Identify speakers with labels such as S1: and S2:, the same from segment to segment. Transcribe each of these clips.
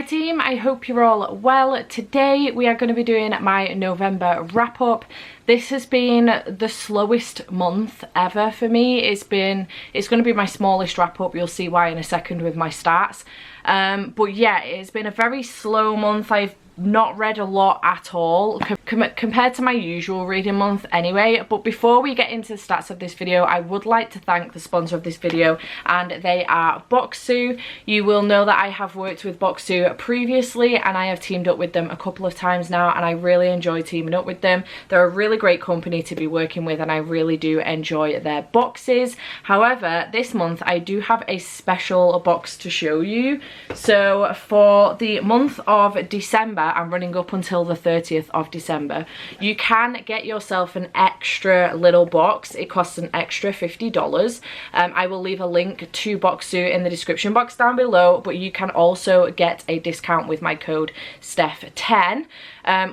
S1: Hi team, I hope you're all well. Today we are going to be doing my November wrap up. This has been the slowest month ever for me. It's going to be my smallest wrap up. You'll see why in a second with my stats. But yeah, it's been a very slow month. I've not read a lot at all compared to my usual reading month anyway. But before we get into the stats of this video, I would like to thank the sponsor of this video, and they are Bokksu. You will know that I have worked with Bokksu previously and I have teamed up with them a couple of times now, and I really enjoy teaming up with them. They're a really great company to be working with and I really do enjoy their boxes. However, this month I do have a special box to show you. So for the month of December, I'm running up until the 30th of December, you can get yourself an extra little box. It costs an extra $50. I will leave a link to Bokksu in the description box down below, but you can also get a discount with my code Steph10,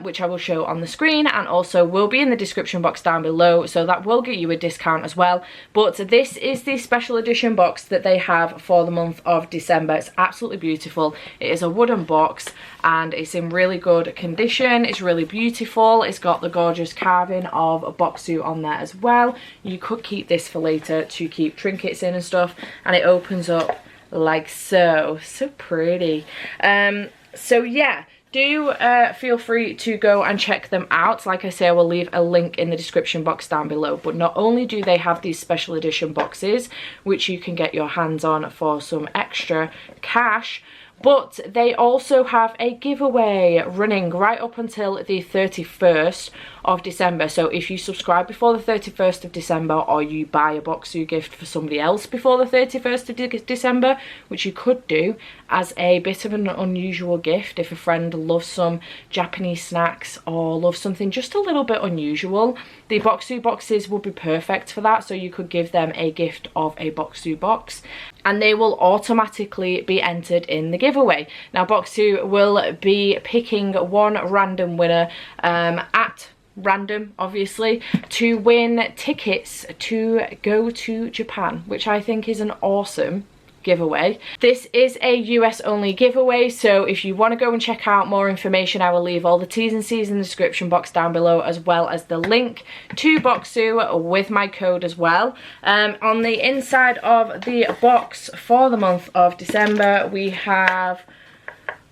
S1: which I will show on the screen and also will be in the description box down below, so that will get you a discount as well. But this is the special edition box that they have for the month of December. It's absolutely beautiful. It is a wooden box and it's in really good condition. It's really beautiful. It's got the gorgeous carving of Bokksu on there as well. You could keep this for later to keep trinkets in and stuff, and it opens up like so. So pretty. So yeah, do feel free to go and check them out. Like I say, I will leave a link in the description box down below. But not only do they have these special edition boxes, which you can get your hands on for some extra cash, but they also have a giveaway running right up until the 31st of December. So if you subscribe before the 31st of December, or you buy a Bokksu gift for somebody else before the 31st of December, which you could do as a bit of an unusual gift if a friend loves some Japanese snacks or loves something just a little bit unusual, the Bokksu boxes would be perfect for that. So you could give them a gift of a Bokksu box and they will automatically be entered in the giveaway. Now Bokksu will be picking one random winner at random, obviously, to win tickets to go to Japan, which I think is an awesome giveaway. This is a US only giveaway, so if you want to go and check out more information, I will leave all the T's and C's in the description box down below, as well as the link to Bokksu with my code as well. On the inside of the box for the month of December, we have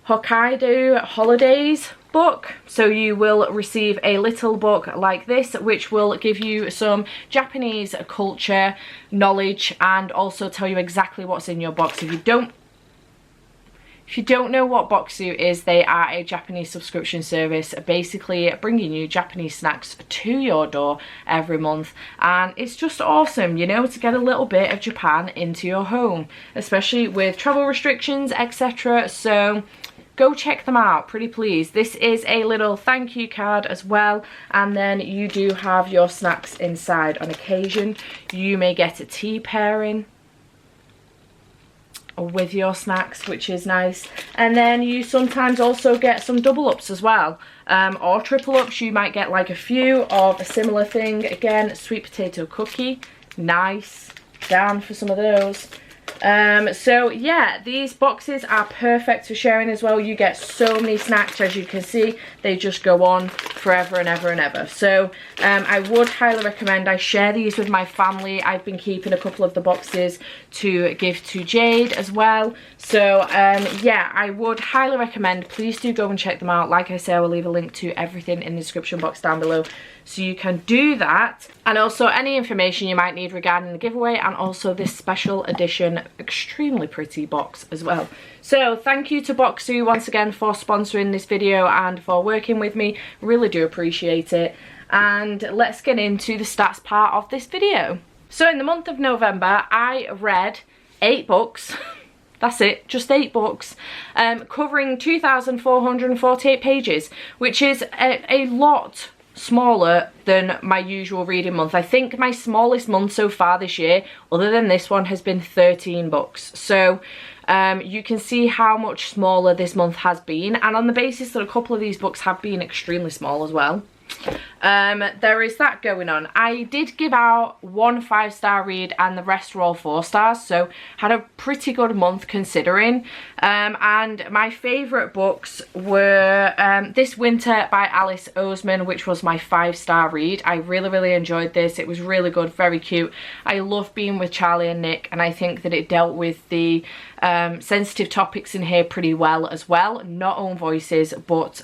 S1: Hokkaido Holidays book. So you will receive a little book like this, which will give you some Japanese culture knowledge and also tell you exactly what's in your box. If you don't know what Bokksu is, they are a Japanese subscription service, basically bringing you Japanese snacks to your door every month. And it's just awesome, you know, to get a little bit of Japan into your home, especially with travel restrictions, etc. So go check them out, pretty please. This is a little thank you card as well, and then you do have your snacks inside. On occasion, you may get a tea pairing with your snacks, which is nice. And then you sometimes also get some double ups as well, or triple ups. You might get like a few of a similar thing. Again, sweet potato cookie, nice, down for some of those. So yeah, these boxes are perfect for sharing as well. You get so many snacks, as you can see. They just go on forever and ever and ever. So I would highly recommend. I share these with my family. I've been keeping a couple of the boxes to give to Jade as well. So yeah, I would highly recommend. Please do go and check them out. Like I say, I will leave a link to everything in the description box down below, so you can do that, and also any information you might need regarding the giveaway, and also this special edition extremely pretty box as well. So thank you to Bokksu once again for sponsoring this video and for working with me. Really do appreciate it. And let's get into the stats part of this video. So in the month of November, I read 8 books. That's it, just 8 books, covering 2,448 pages, which is a lot smaller than my usual reading month. I think my smallest month so far this year, other than this one, has been 13 books. So you can see how much smaller this month has been, and on the basis that a couple of these books have been extremely small as well. there is that going on. I did give out 1 5-star read and the rest were all 4 stars, so had a pretty good month considering. And my favourite books were This Winter by Alice Oseman, which was my 5-star read. I really enjoyed this. It was really good, very cute. I love being with Charlie and Nick, and I think that it dealt with the sensitive topics in here pretty well as well. Not own voices, but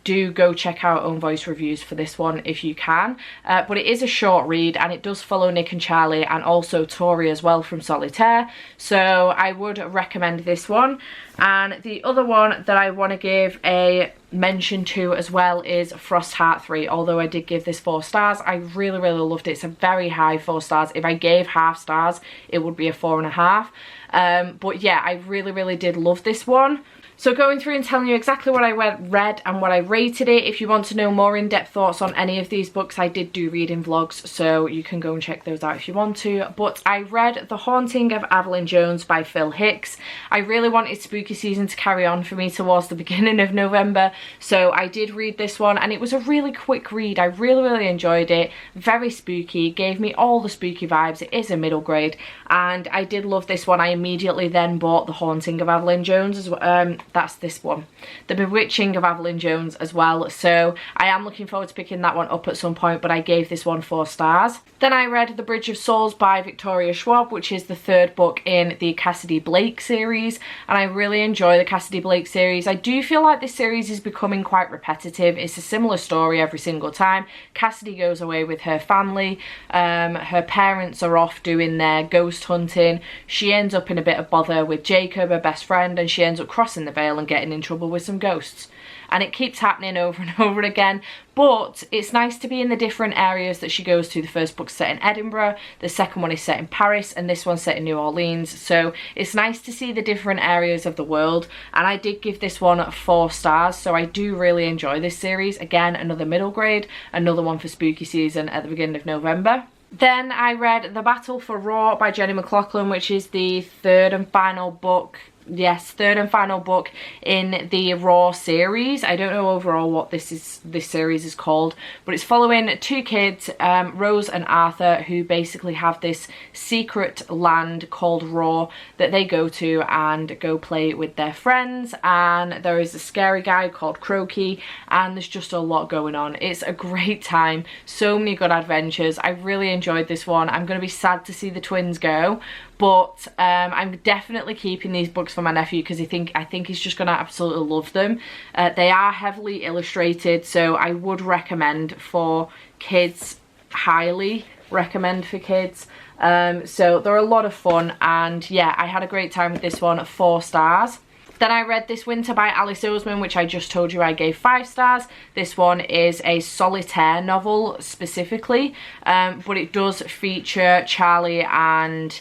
S1: do go check out own voice reviews for this one if you can. But it is a short read and it does follow Nick and Charlie and also Tori as well from Solitaire. So I would recommend this one. And the other one that I want to give a mention to as well is Frost Heart 3. Although I did give this 4 stars, I really loved it. It's a very high 4 stars. If I gave half stars, it would be a 4.5. But yeah, I really did love this one. So going through and telling you exactly what I read and what I rated it. If you want to know more in-depth thoughts on any of these books, I did do reading vlogs, so you can go and check those out if you want to. But I read The Haunting of Evelyn Jones by Phil Hicks. I really wanted spooky season to carry on for me towards the beginning of November, so I did read this one and it was a really quick read. I really enjoyed it. Very spooky, gave me all the spooky vibes. It is a middle grade and I did love this one. I immediately then bought The Haunting of Evelyn Jones as well. That's this one, The Bewitching of Evelyn Jones as well. So I am looking forward to picking that one up at some point, but I gave this one 4 stars. Then I read The Bridge of Souls by Victoria Schwab, which is the 3rd book in the Cassidy Blake series, and I really enjoy the Cassidy Blake series. I do feel like this series is becoming quite repetitive. It's a similar story every single time. Cassidy goes away with her family, her parents are off doing their ghost hunting. She ends up in a bit of bother with Jacob, her best friend, and she ends up crossing the veil and getting in trouble with some ghosts. And it keeps happening over and over again, but it's nice to be in the different areas that she goes to. The first book's set in Edinburgh, the second one is set in Paris, and this one's set in New Orleans. So it's nice to see the different areas of the world, and I did give this one 4 stars, so I do really enjoy this series. Again, another middle grade, another one for spooky season at the beginning of November. Then I read The Battle for Raw by Jenny McLaughlin, which is the 3rd and final book. Yes, 3rd and final book in the Raw series. I don't know overall what this series is called, but it's following 2 kids, Rose and Arthur, who basically have this secret land called Raw that they go to and go play with their friends. And there is a scary guy called Crokey, and there's just a lot going on. It's a great time, so many good adventures. I really enjoyed this one. I'm going to be sad to see the twins go, but I'm definitely keeping these books for my nephew because I think he's just going to absolutely love them. They are heavily illustrated, so I would recommend for kids, highly recommend for kids. So they're a lot of fun, and yeah, I had a great time with this one, 4 stars. Then I read This Winter by Alice Oseman, which I just told you I gave 5 stars. This one is a solitaire novel specifically, but it does feature Charlie and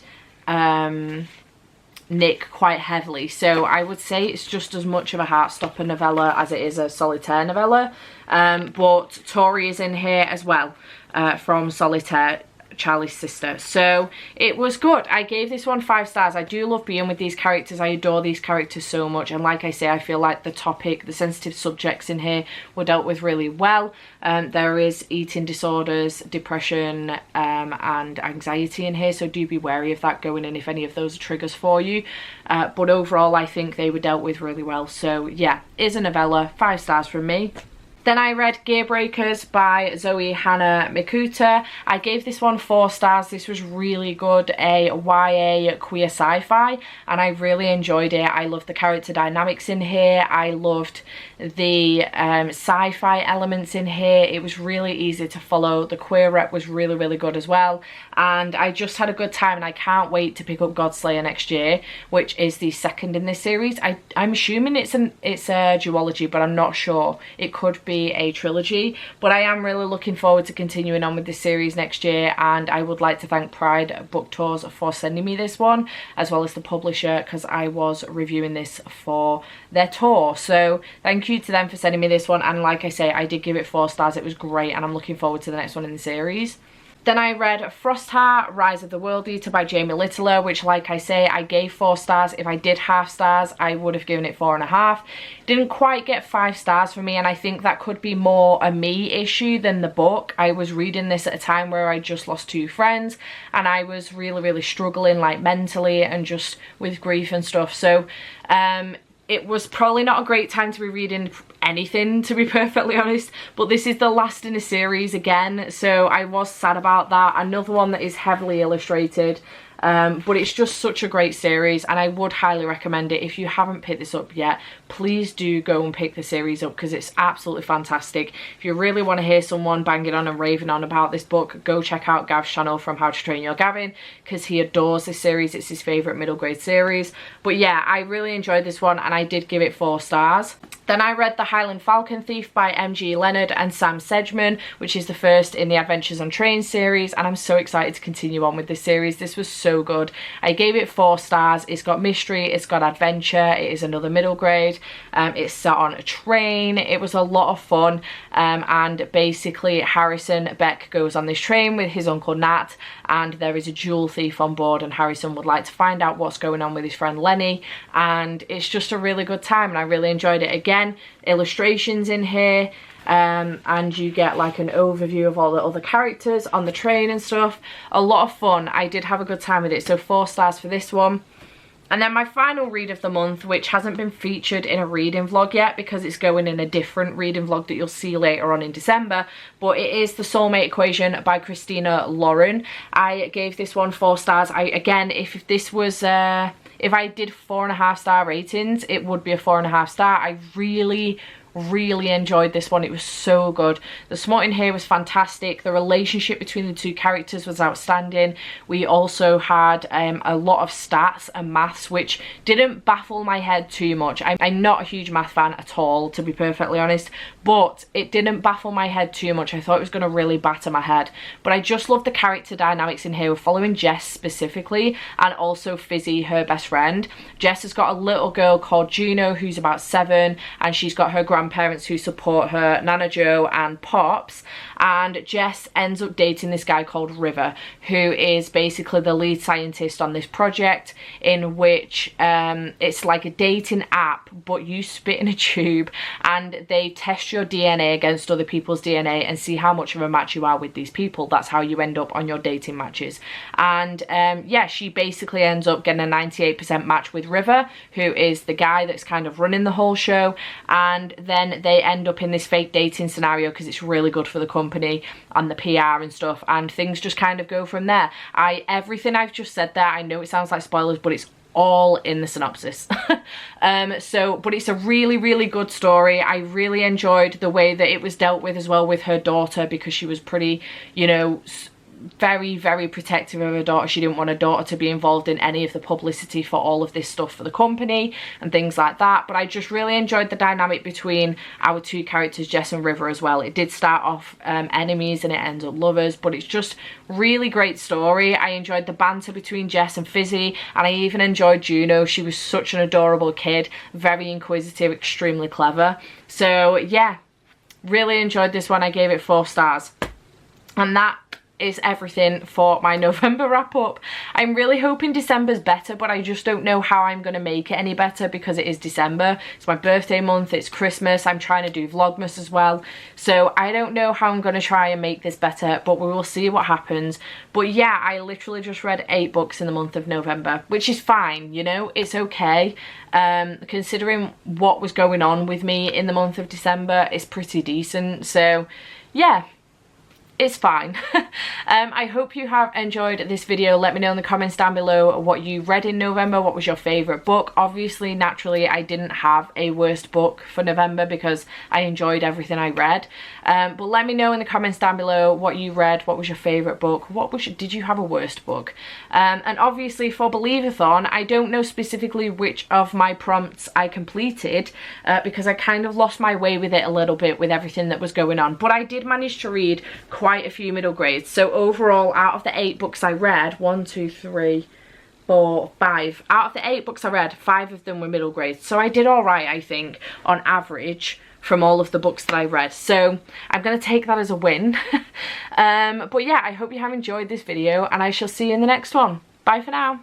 S1: Nick quite heavily, so I would say it's just as much of a heartstopper novella as it is a solitaire novella. But Tori is in here as well, from Solitaire, Charlie's sister. So it was good. I gave this one 5 stars. I do love being with these characters. I adore these characters so much, and like I say, I feel like the topic, the sensitive subjects in here were dealt with really well. There is eating disorders, depression, and anxiety in here, so do be wary of that going in if any of those are triggers for you. But overall, I think they were dealt with really well. So yeah, is a novella, 5 stars from me. Then I read Gear Breakers by Zoe Hannah Mikuta. I gave this one 4 stars. This was really good, a YA queer sci-fi, and I really enjoyed it. I loved the character dynamics in here. I loved the sci-fi elements in here. It was really easy to follow. The queer rep was really good as well, and I just had a good time, and I can't wait to pick up Godslayer next year, which is the 2nd in this series. I'm assuming it's a duology, but I'm not sure. It could be a trilogy, but I am really looking forward to continuing on with this series next year, and I would like to thank Pride Book Tours for sending me this one, as well as the publisher, because I was reviewing this for their tour. So thank you to them for sending me this one, and like I say, I did give it 4 stars. It was great, and I'm looking forward to the next one in the series. Then I read Frost Heart, Rise of the World Eater by Jamie Littler, which, like I say, I gave 4 stars. If I did half stars, I would have given it 4.5. Didn't quite get 5 stars for me, and I think that could be more a me issue than the book. I was reading this at a time where I just lost 2 friends, and I was really struggling, like, mentally and just with grief and stuff. So it was probably not a great time to be reading anything, to be perfectly honest, but this is the last in a series again, so I was sad about that. Another one that is heavily illustrated, but it's just such a great series, and I would highly recommend it. If you haven't picked this up yet, please do go and pick the series up, because it's absolutely fantastic. If you really want to hear someone banging on and raving on about this book, go check out Gav's channel from How to Train Your Gavin, because he adores this series. It's his favourite middle grade series. But yeah, I really enjoyed this one, and I did give it 4 stars. Then I read The Highland Falcon Thief by M.G. Leonard and Sam Sedgman, which is the first in the Adventures on Trains series, and I'm so excited to continue on with this series. This was so good. I gave it 4 stars. It's got mystery, it's got adventure, it is another middle grade, it's set on a train. It was a lot of fun, and basically Harrison Beck goes on this train with his uncle Nat, and there is a jewel thief on board, and Harrison would like to find out what's going on with his friend Lenny, and it's just a really good time, and I really enjoyed it. Again, illustrations in here, and you get like an overview of all the other characters on the train and stuff. A lot of fun. I did have a good time with it, so 4 stars for this one. And then my final read of the month, which hasn't been featured in a reading vlog yet because it's going in a different reading vlog that you'll see later on in December, but it is The Soulmate Equation by Christina Lauren. I gave this one 4 stars. Again, if this was if I did 4.5 star ratings, it would be a 4.5 star. I really enjoyed this one. It was so good. The smut in here was fantastic. The relationship between the 2 characters was outstanding. We also had a lot of stats and maths, which didn't baffle my head too much. I'm not a huge math fan at all, to be perfectly honest, but it didn't baffle my head too much. I thought it was going to really batter my head, but I just love the character dynamics in here. We're following Jess specifically, and also Fizzy, her best friend. Jess has got a little girl called Juno who's about 7, and she's got her grandparents who support her, Nana Joe and Pops, and Jess ends up dating this guy called River, who is basically the lead scientist on this project, in which it's like a dating app, but you spit in a tube and they test your DNA against other people's DNA and see how much of a match you are with these people. That's how you end up on your dating matches. And yeah, she basically ends up getting a 98% match with River, who is the guy that's kind of running the whole show, and then they end up in this fake dating scenario because it's really good for the company and the PR and stuff, and things just kind of go from there. Everything I've just said there, I know it sounds like spoilers, but it's all in the synopsis. But it's a really good story. I really enjoyed the way that it was dealt with as well with her daughter, because she was pretty, you know, very protective of her daughter. She didn't want her daughter to be involved in any of the publicity for all of this stuff for the company and things like that. But I just really enjoyed the dynamic between our 2 characters, Jess and River, as well. It did start off enemies and it ends up lovers, but it's just really great story. I enjoyed the banter between Jess and Fizzy, and I even enjoyed Juno. She was such an adorable kid, very inquisitive, extremely clever. So yeah, really enjoyed this one. I gave it 4 stars. And that is everything for my November wrap up. I'm really hoping December's better, but I just don't know how I'm going to make it any better because it is December. It's my birthday month, it's Christmas, I'm trying to do Vlogmas as well, so I don't know how I'm going to try and make this better, but we will see what happens. But yeah, I literally just read 8 books in the month of November, which is fine, you know, it's okay. Considering what was going on with me in the month of December, it's pretty decent, so yeah, it's fine. I hope you have enjoyed this video. Let me know in the comments down below what you read in November. What was your favourite book? Obviously, naturally, I didn't have a worst book for November because I enjoyed everything I read. But let me know in the comments down below what you read. What was your favourite book? Did you have a worst book? And obviously for Believathon, I don't know specifically which of my prompts I completed because I kind of lost my way with it a little bit with everything that was going on. But I did manage to read quite a few middle grades. So overall, out of the 8 books I read, 1, 2, 3, 4, 5. Out of the 8 books I read, 5 of them were middle grades. So I did all right, I think, on average from all of the books that I read. So I'm going to take that as a win. But yeah, I hope you have enjoyed this video and I shall see you in the next one. Bye for now.